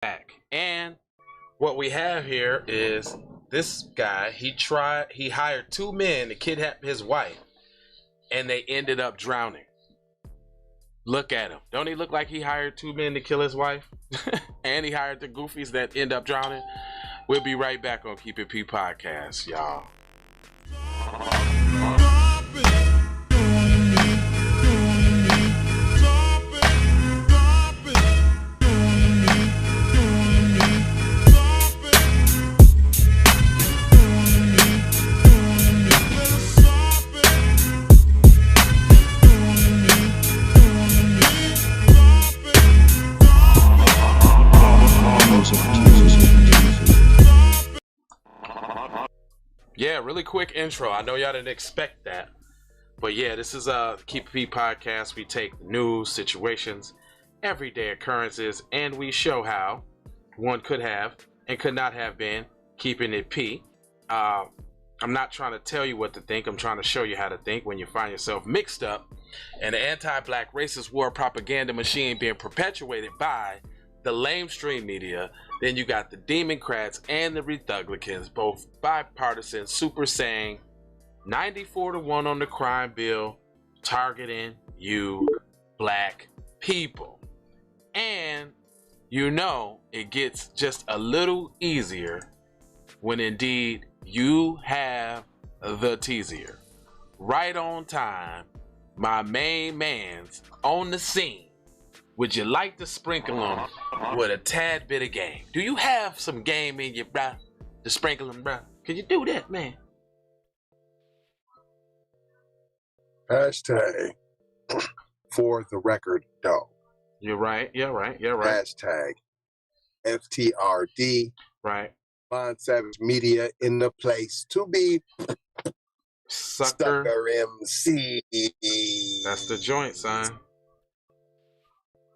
back. And what we have here is this guy. He hired 2 men to kidnap his wife, and they ended up drowning. Look at him. Don't he look like he hired 2 men to kill his wife? And he hired the goofies that end up drowning. We'll be right back on Keep It P Podcast, y'all. Yeah, really quick intro. I know y'all didn't expect that. But yeah, this is Keep It P Podcast. We take news, situations, everyday occurrences, and we show how one could have and could not have been keeping it P. I'm not trying to tell you what to think. I'm trying to show you how to think when you find yourself mixed up in an anti-black racist war propaganda machine being perpetuated by the lamestream media. Then you got the Democrats and the Republicans, both bipartisan, super saying 94-1 on the crime bill, targeting you black people. And you know it gets just a little easier when indeed you have the teasier. Right on time, my main man's on the scene. Would you like to sprinkle them with a tad bit of game? Do you have some game in you, bruh, to sprinkle them, bruh? Can you do that, man? Hashtag for the record, though. You're right. Hashtag FTRD. Right. Von Savage Media in the place to be. Sucker MC. That's the joint, son.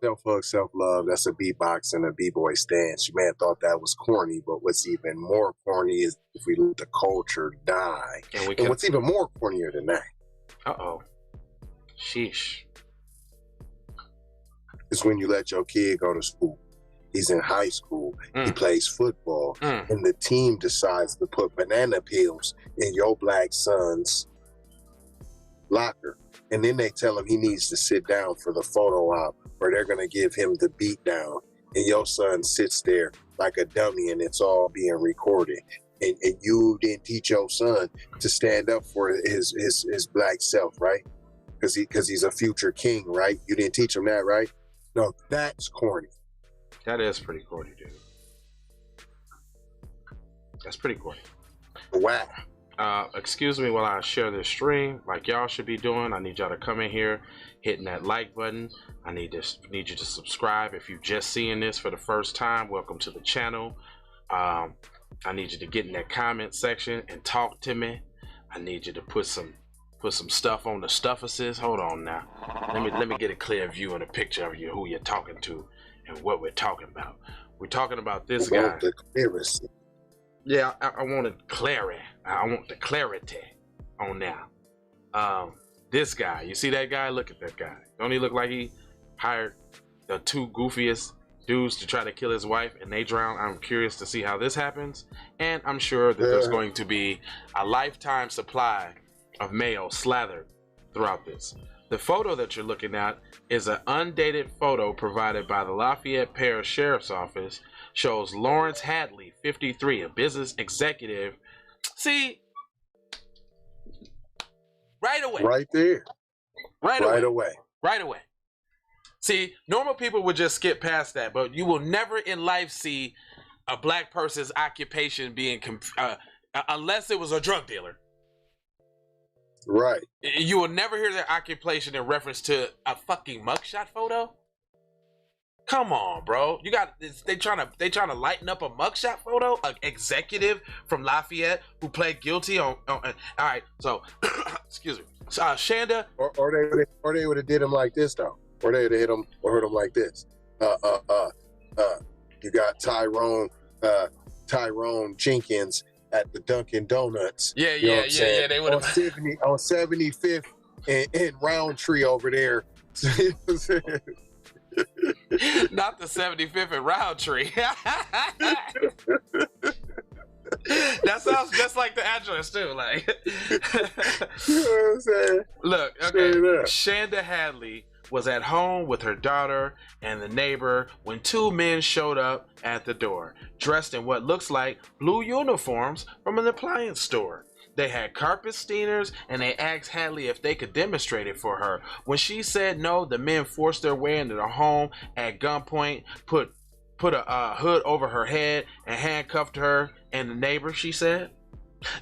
Self-hug, self-love, that's a beatbox and a b-boy stance. You may have thought that was corny, but what's even more corny is if we let the culture die. And what's even more cornier than that? Uh-oh. Sheesh. It's when you let your kid go to school. He's in high school. He plays football. And the team decides to put banana peels in your black son's locker. And then they tell him he needs to sit down for the photo op, or they're going to give him the beat down. And your son sits there like a dummy and it's all being recorded. And you didn't teach your son to stand up for his black self, right? Because he's a future king, right? You didn't teach him that, right? No, that's corny. That is pretty corny, dude. That's pretty corny. Wow. Excuse me while I share this stream like y'all should be doing. I need y'all to come in here, hitting that like button. I need you to subscribe. If you're just seeing this for the first time, welcome to the channel. I need you to get in that comment section and talk to me. I need you to put some stuff on the stuffuses. Hold on now. Let me get a clear view and a picture of you, who you're talking to and what we're talking about. We're talking about this guy. The clearest. Yeah, I want clarity. I want the clarity on now. This guy, you see that guy? Look at that guy. Don't he look like he hired the 2 goofiest dudes to try to kill his wife and they drown? I'm curious to see how this happens. And I'm sure that there's going to be a lifetime supply of mayo slathered throughout this. The photo that you're looking at is an undated photo provided by the Lafayette Parish Sheriff's Office. Shows Lawrence Hadley, 53, a business executive. See, right away. Right there. Right away. See, normal people would just skip past that, but you will never in life see a black person's occupation being, unless it was a drug dealer. Right. You will never hear their occupation in reference to a fucking mugshot photo. Come on, bro. They trying to lighten up a mugshot photo? An executive from Lafayette who pled guilty on all right, so excuse me. Shanda. Or they would have did him like this though. Or they would have hit him or hurt him like this. You got Tyrone Jenkins at the Dunkin' Donuts. Yeah. They would have on 75th and Roundtree over there. Not the 75th and Roundtree. That sounds just like the address too. Like, you know what I'm saying? Look, okay. Shanda Hadley was at home with her daughter and the neighbor when two men showed up at the door, dressed in what looks like blue uniforms from an appliance store. They had carpet steamers and they asked Hadley if they could demonstrate it for her. When she said no, the men forced their way into the home at gunpoint, put a hood over her head and handcuffed her and the neighbor, she said.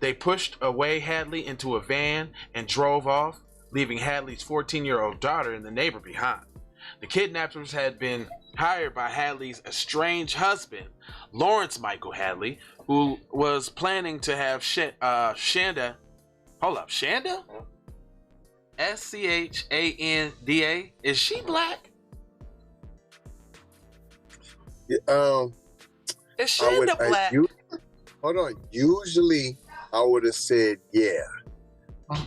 They pushed away Hadley into a van and drove off, leaving Hadley's 14-year-old daughter and the neighbor behind. The kidnappers had been hired by Hadley's estranged husband, Lawrence Michael Hadley, who was planning to have Shanda. Hold up, Shanda? Schanda? Is she black? Yeah, is Shanda black? Hold on. Usually, I would have said yeah,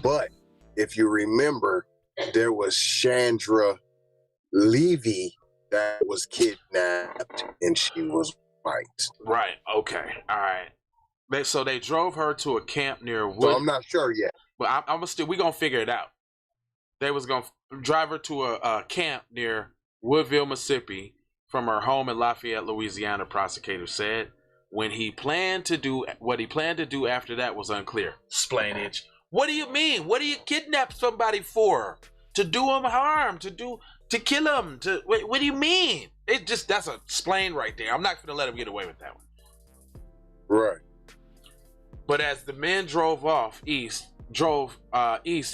but if you remember, there was Chandra Levy that was kidnapped, and she was white. Right. Okay. All right. So they drove her to a camp near Wood. So I'm not sure yet. But we're gonna figure it out. They was gonna drive her to a camp near Woodville, Mississippi, from her home in Lafayette, Louisiana. Prosecutors said what he planned to do after that was unclear. Splainage. What do you mean? What do you kidnap somebody for? To do him harm? To kill him? What do you mean? That's a explain right there. I'm not gonna let him get away with that one. Right. But as the men drove east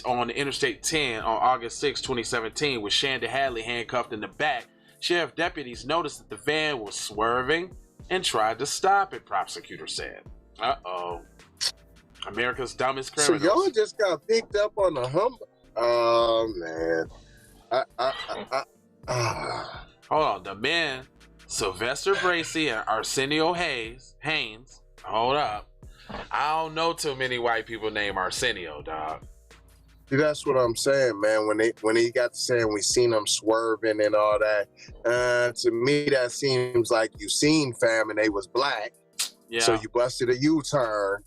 on Interstate 10 on August 6, 2017, with Shanda Hadley handcuffed in the back, sheriff deputies noticed that the van was swerving and tried to stop it, prosecutors said. Uh-oh. America's dumbest criminals. So y'all just got picked up on the hump. Oh, man. Hold on. The men, Sylvester Bracey and Arsenio Haynes, hold up. I don't know too many white people named Arsenio, dog. See, that's what I'm saying, man. When he got to saying we seen him swerving and all that, to me that seems like you seen fam and they was black. Yeah. So you busted a U-turn,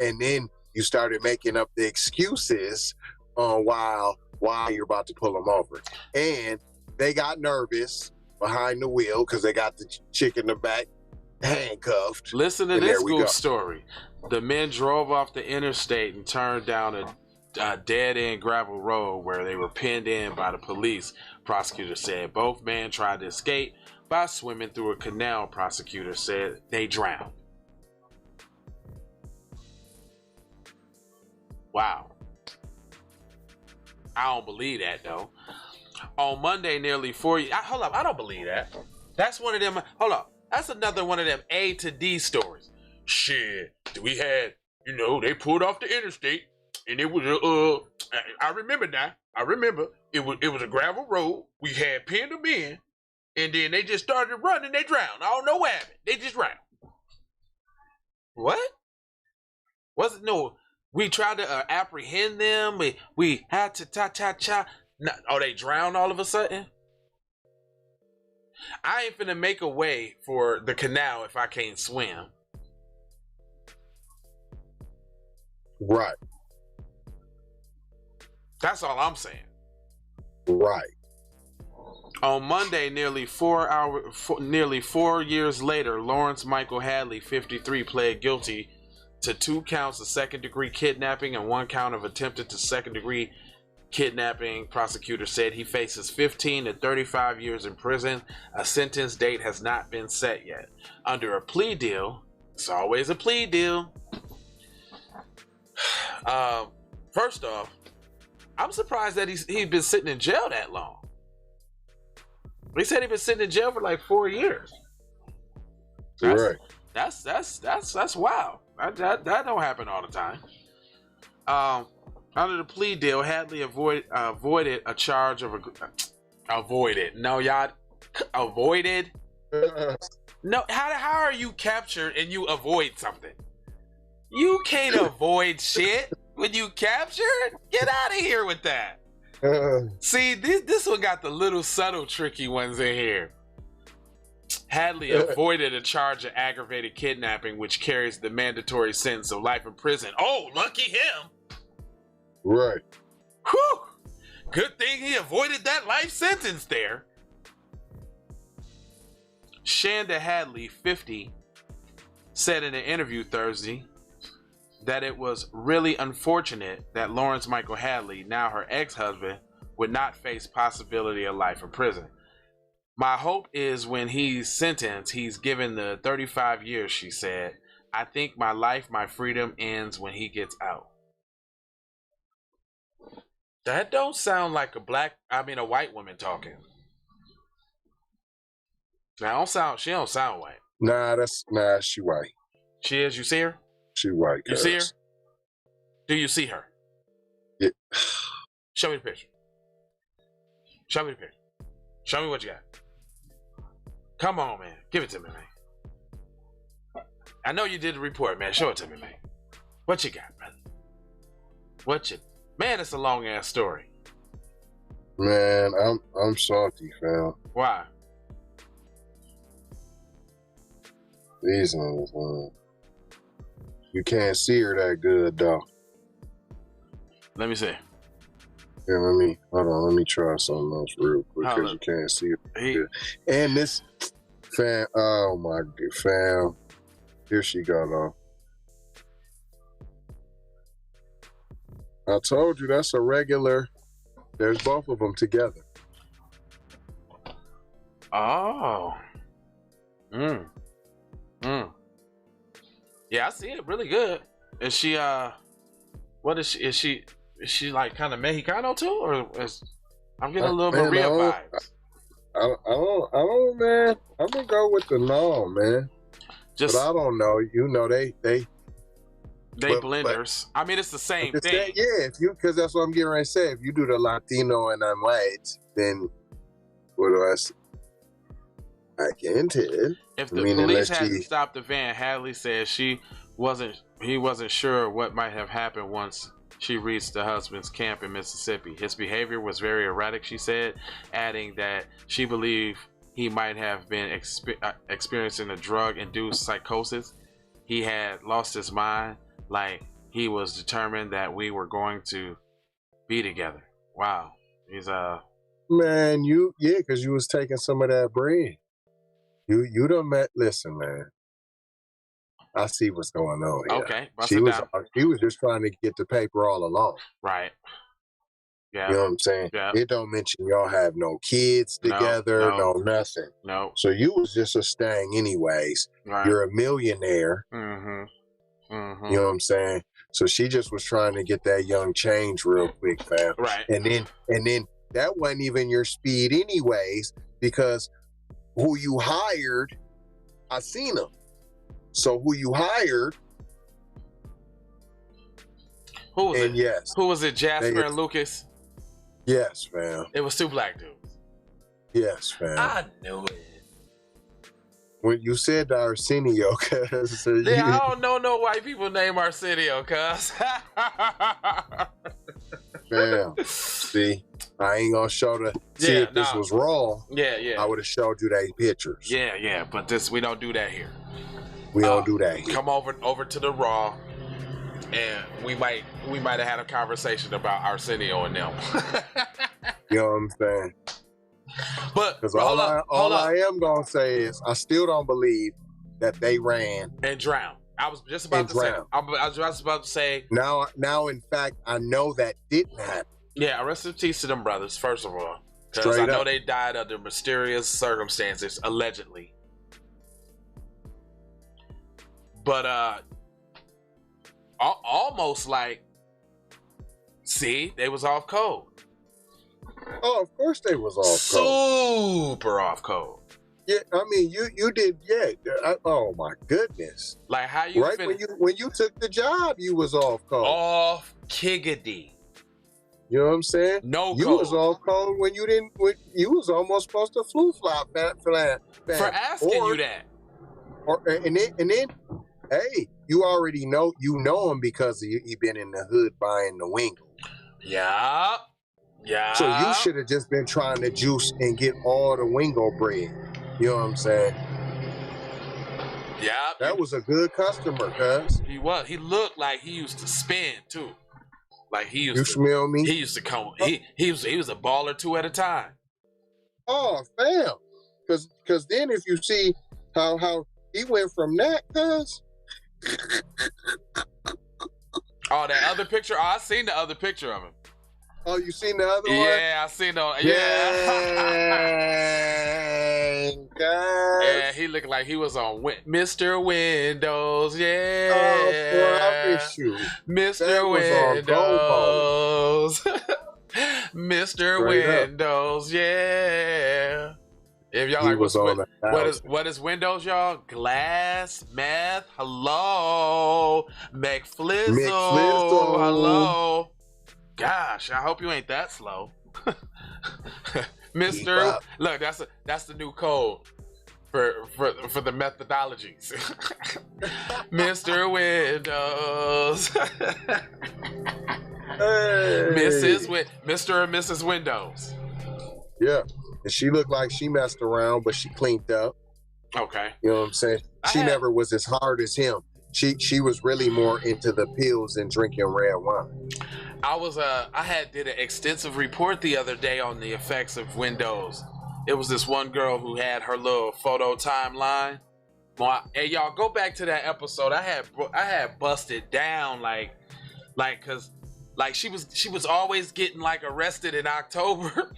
and then you started making up the excuses on why you're about to pull them over. And they got nervous behind the wheel because they got the chick in the back handcuffed. Listen to this goof story. The men drove off the interstate and turned down a dead-end gravel road where they were pinned in by the police, prosecutors said. Both men tried to escape by swimming through a canal, prosecutors said. They drowned. Wow. I don't believe that, though. On Monday, nearly 4 years... Hold up, I don't believe that. That's one of them... Hold up. That's another one of them A to D stories. Shit. We had, they pulled off the interstate, and it was I remember now. I remember it was a gravel road. We had pinned them in, and then they just started running. They drowned. I don't know what happened. They just drowned. What? Was it no? We tried to apprehend them. We had to cha. Oh, they drowned all of a sudden. I ain't finna make a way for the canal if I can't swim. Right. That's all I'm saying. Right. On Monday, nearly 4 years later, Lawrence Michael Hadley, 53, pled guilty to 2 counts of second-degree kidnapping and 1 count of attempted to second-degree kidnapping. Prosecutors said he faces 15 to 35 years in prison. A sentence date has not been set yet. Under a plea deal, it's always a plea deal. First off, I'm surprised that he's been sitting in jail that long. They said he's been sitting in jail for like 4 years. Right. That's wow. That don't happen all the time. Under the plea deal, Hadley avoided a charge of avoided. No, y'all avoided. No, how are you captured and you avoid something? You can't avoid shit when you captured. Get out of here with that. See, this one got the little subtle tricky ones in here. Hadley avoided a charge of aggravated kidnapping, which carries the mandatory sentence of life in prison. Oh, lucky him. Right. Whew. Good thing he avoided that life sentence there. Shanda Hadley, 50, said in an interview Thursday that it was really unfortunate that Lawrence Michael Hadley, now her ex-husband, would not face possibility of life in prison. My hope is when he's sentenced, he's given the 35 years, she said. I think my life, my freedom ends when he gets out. That don't sound like a white woman talking. She don't sound white. Nah, she white. She is? You see her? She white. You see her? Do you see her? Yeah. Show me the picture. Show me the picture. Show me what you got. Come on, man. Give it to me, man. I know you did the report, man. Show it to me, man. What you got, brother? Man, it's a long ass story. Man, I'm salty, fam. Why? These ones, you can't see her that good, though. Let me see. Yeah, let me try something else real quick because you can't see it. And this fam, oh my god, fam. Here she got off. I told you that's a regular. There's both of them together. Oh. Yeah, I see it really good. Is she what is she? Is she like kind of Mexicano too, or I'm getting a little Maria vibes? I don't, man. I'm gonna go with the no, man. But I don't know. You know, they blenders. I mean, it's the same thing. Because that's what I'm getting ready to say. If you do the Latino and I'm white, then what do I say? I can't tell. If the police hadn't stopped the van, Hadley said he wasn't sure what might have happened once she reached the husband's camp in Mississippi. His behavior was very erratic, she said, adding that she believed he might have been experiencing a drug-induced psychosis. He had lost his mind, like he was determined that we were going to be together. Wow. He's man, because you was taking some of that bread. You done met. Listen, man. I see what's going on here. Okay, she was just trying to get the paper all along. Right. Yeah. You know what I'm saying? Yeah. It don't mention y'all have no kids together, no nothing. No. So you was just a stang anyways. Right. You're a millionaire. Mm-hmm. Mm-hmm. You know what I'm saying? So she just was trying to get that young change real quick, fam. Right. And then that wasn't even your speed anyways, because who you hired, I seen him. So who you hired? Who was it? Yes. Who was it? Jasper and Lucas? Yes, fam. It was two black dudes. Yes, fam. I knew it. When you said Arsenio, cuz. I don't know no white people named Arsenio, cuz. Fam. See, I ain't gonna show if this was raw. Yeah. I would have showed you they pictures. Yeah. But we don't do that here. We don't do that here. Come over to the raw, and we might have had a conversation about Arsenio and them. You know what I'm saying? But because all I am gonna say is I still don't believe that they ran and drowned. I was just about to say. I was just about to say. Now, in fact, I know that didn't happen. Yeah, rest in peace to them brothers. First of all, because I know they died under mysterious circumstances, allegedly. But almost like, see, they was off code. Oh, of course they was off code. Super off code. Yeah, I mean, you did, oh my goodness! Like how you when you took the job, you was off code. Off kiggity. You know what I'm saying? No code. You was off code when you didn't. You was almost supposed to flop for asking you that. And then, hey, you already know him because he been in the hood buying the Wingle. Yeah. So you should have just been trying to juice and get all the Wingo bread. You know what I'm saying? Yeah. That was a good customer, cuz. He was. He looked like he used to spin too. Like he used You to smell me? He used to come. He was a ball or two at a time. Oh, fam. Cause then if you see how he went from that, cuz. Oh, that other picture? Oh, I seen the other picture of him. Oh, you seen the other one? Yeah, I seen the Yeah, he looked like he was on Mr. Windows. Yeah. Oh, boy, I miss you. Mr. Windows. Mr. Windows. Yeah. If y'all like what is Windows, y'all? Glass, meth, hello. McFlizzle, hello. Gosh, I hope you ain't that slow. Mr. Look, that's the new code for the methodologies. Mr. Windows. Hey. Mr. and Mrs. Windows. Yeah. And she looked like she messed around, but she cleaned up. Okay. You know what I'm saying? She never was as hard as him. She was really more into the pills and drinking red wine. I did an extensive report the other day on the effects of Windows. It was this one girl who had her little photo timeline. Hey, y'all, go back to that episode. I had busted down cause she was always getting like arrested in October,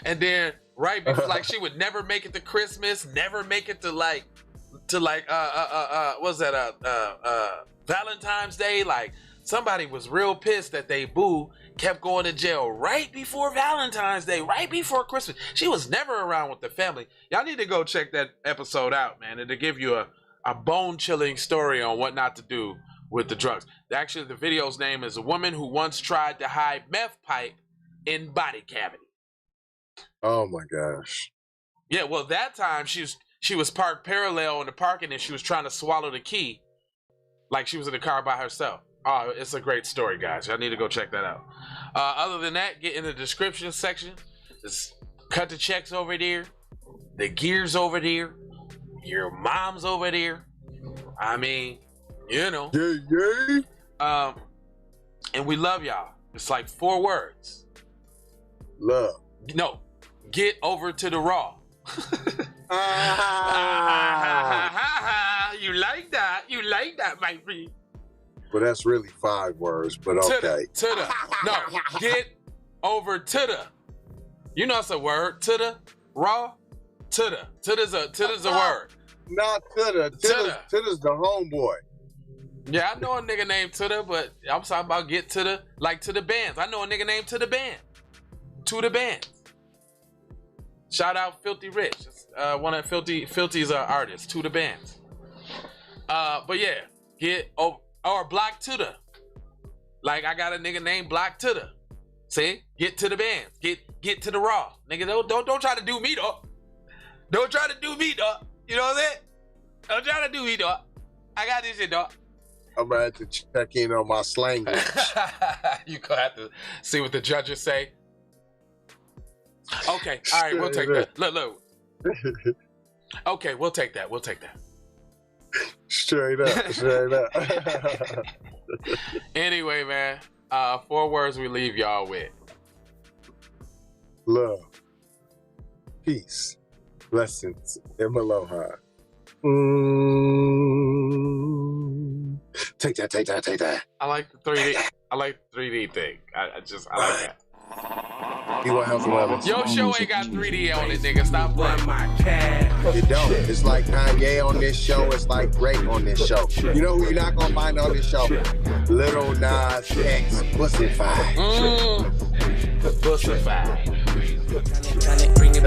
and then right before, like she would never make it to Christmas, never make it to what's that Valentine's Day. Like somebody was real pissed that they kept going to jail right before Valentine's Day, right before Christmas. She was never around with the family. Y'all need to go check that episode out, man. It'll give you a bone-chilling story on what not to do with the drugs. Actually, the video's name is A Woman Who Once Tried to Hide Meth Pipe in Body Cavity. Oh my gosh. Yeah, well, that time she was parked parallel in the parking and she was trying to swallow the key like she was in the car by herself. Oh, it's a great story, guys. Y'all need to go check that out. Other than that, get in the description section. Just cut the checks over there. The gears over there. Your mom's over there. I mean, you know. Yeah. And we love y'all. It's like 4 words. Love. No. Get over to the raw. You like that? You like that, my friend? Well, that's really 5 words, but okay. No, get over to the. You know it's a word. To the raw. To the. Titter's a word. Not Titter. Titter's the homeboy. Yeah, I know a nigga named Titter, but I'm talking about get to the, like to the bands. I know a nigga named To the Band. To the Bands. Shout out Filthy Rich. One of Filthy's artists. To the Bands. But yeah, get over. Or Block to the. Like I got a nigga named Block to the. See? Get to the bands. Get to the raw. Nigga, don't try to do me, dog. Don't try to do me, dog. You know what I'm saying? Don't try to do me, dog. I got this shit, dog. I'm gonna have to check in on my slang. You gonna have to see what the judges say. Okay, all right, we'll take that. Look. Okay, we'll take that. Straight up. Anyway, man, 4 words we leave y'all with. Love, peace, blessings, and aloha. Take that. I like the 3D. I like the 3D thing. I like that. You want health and wellness? Your show ain't got 3D on it, nigga. Stop playing. It don't. It's like Kanye on this show. It's like Drake on this show. You know who you're not gonna find on this show? Little Nas X, Bussified. Bussified. Bring it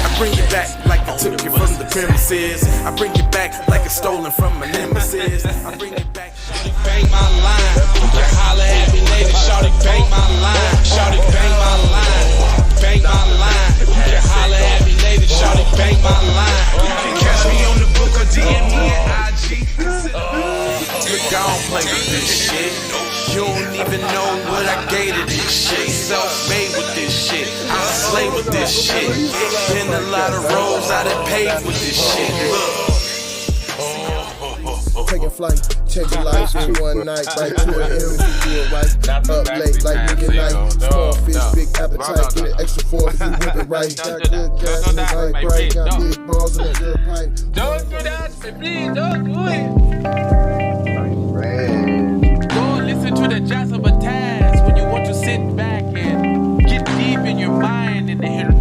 I bring it back like I took it from the premises. I bring it back like it's stolen from my nemesis. I bring it back. Shawty bang my line. You can holler at me later. Shawty bang my line. Shawty bang my line. Bang my line. You can holler at me later. Shawty bang my line. You can catch me on the book or DM me at IG. Look, I don't play with this shit. You don't even know what I gave to this shit. Self-made with this shit. I'm play with this shit. Been a lot of roads I done paved with this shit. Look. Taking flight, changing lives in one night. Right to an area to do it right. Up late like nigga night. Small fish, big appetite. Get an extra four if you whip it right. Got good gas in the pipe, right? Got big balls in that good pipe. Don't do that, please, don't do it. Go listen to the jazz of a Taz when you want to sit back and get deep in your mind and hear.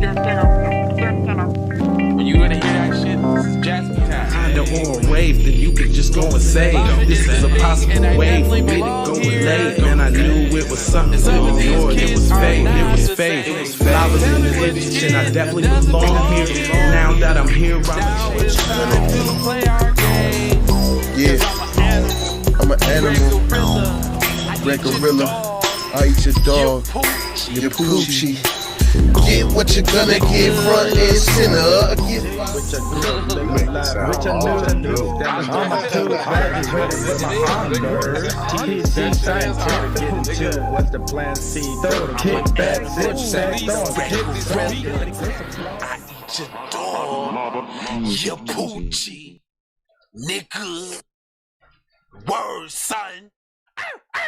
When you gonna hear that shit, this is jazz time. On a wave, then you can just go and say, this is a possible way for me to go and lay. And I knew it was something to ignore. It was fate, it was fate. I was in the ditch and I definitely belong here. Now that I'm here, yeah, I'm an animal, red gorilla. I eat your dog, your poochie. Get what you're gonna get, front and center. What's the plan? C, throw the kick back, bitch, sack, I eat your dog, your poochie, nigga. Word, son.